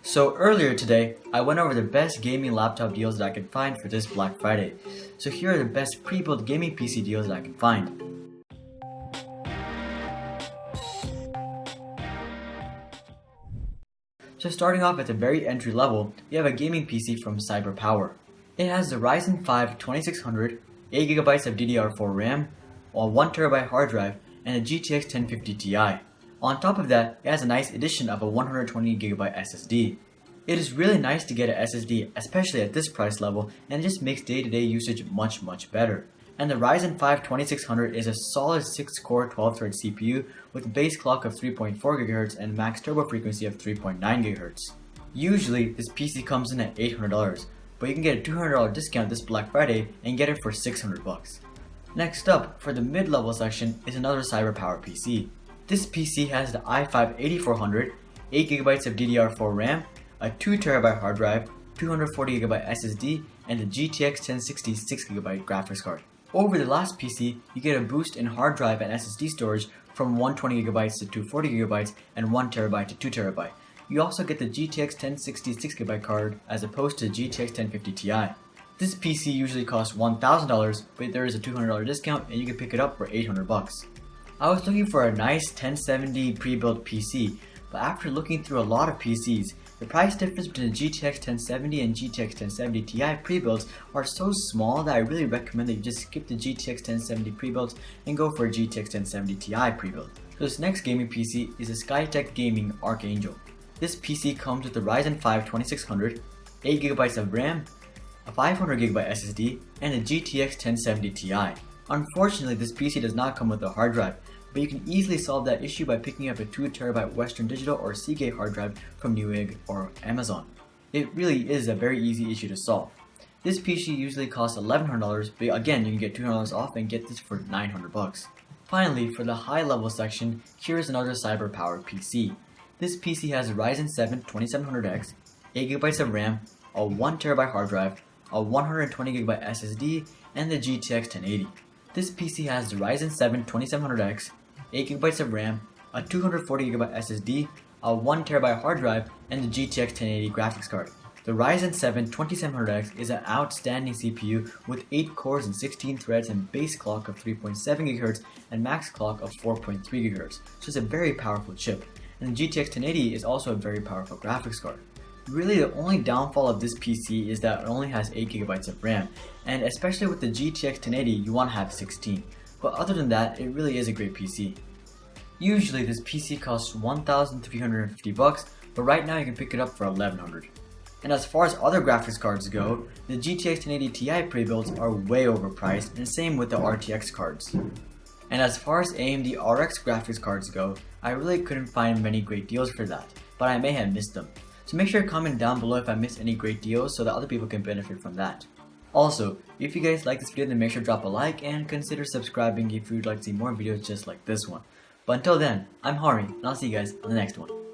So earlier today, I went over the best gaming laptop deals that I could find for this Black Friday. So here are the best pre-built gaming PC deals that I can find. So starting off at the very entry level, we have a gaming PC from CyberPower. It has the Ryzen 5 2600, 8GB of DDR4 RAM, a 1TB hard drive, and a GTX 1050 Ti. On top of that, it has a nice addition of a 120GB SSD. It is really nice to get an SSD, especially at this price level, and it just makes day-to-day usage much better. And the Ryzen 5 2600 is a solid 6-core 12-thread CPU with a base clock of 3.4 GHz and max turbo frequency of 3.9 GHz. Usually, this PC comes in at $800, but you can get a $200 discount this Black Friday and get it for $600. Next up, for the mid-level section, is another CyberPowerPC. This PC has the i5 8400, 8GB of DDR4 RAM, a 2TB hard drive, 240GB SSD, and a GTX 1060 6GB graphics card. Over the last PC, you get a boost in hard drive and SSD storage from 120GB to 240GB and 1TB to 2TB. You also get the GTX 1060 6GB card as opposed to the GTX 1050 Ti. This PC usually costs $1,000, but there is a $200 discount and you can pick it up for $800. I was looking for a nice 1070 pre-built PC, but after looking through a lot of PCs, the price difference between the GTX 1070 and GTX 1070 Ti pre-builds are so small that I really recommend that you just skip the GTX 1070 pre-builds and go for a GTX 1070 Ti pre-build. So this next gaming PC is a Skytech Gaming ArchAngel. This PC comes with the Ryzen 5 2600, 8GB of RAM, a 500GB SSD, and a GTX 1070 Ti. Unfortunately, this PC does not come with a hard drive, but you can easily solve that issue by picking up a 2TB Western Digital or Seagate hard drive from Newegg or Amazon. It really is a very easy issue to solve. This PC usually costs $1,100, but again, you can get $200 off and get this for $900. Finally, for the high level section, here is another CyberPowerPC. This PC has a Ryzen 7 2700X, 8GB of RAM, a 1TB hard drive, a 120GB SSD, and the GTX 1080. This PC has the Ryzen 7 2700X, 8GB of RAM, a 240GB SSD, a 1TB hard drive, and the GTX 1080 graphics card. The Ryzen 7 2700X is an outstanding CPU with 8 cores and 16 threads and base clock of 3.7 GHz and max clock of 4.3 GHz, so it's a very powerful chip. And the GTX 1080 is also a very powerful graphics card. Really, the only downfall of this PC is that it only has 8GB of RAM, and especially with the GTX 1080 you want to have 16, but other than that, it really is a great PC. Usually this PC costs $1,350, but right now you can pick it up for $1,100. And as far as other graphics cards go, the GTX 1080 Ti pre-builds are way overpriced, and same with the RTX cards. And as far as AMD RX graphics cards go, I really couldn't find many great deals for that, but I may have missed them. So make sure to comment down below if I missed any great deals so that other people can benefit from that. Also, if you guys like this video, then make sure to drop a like and consider subscribing if you'd like to see more videos just like this one. But until then, I'm Hari, and I'll see you guys on the next one.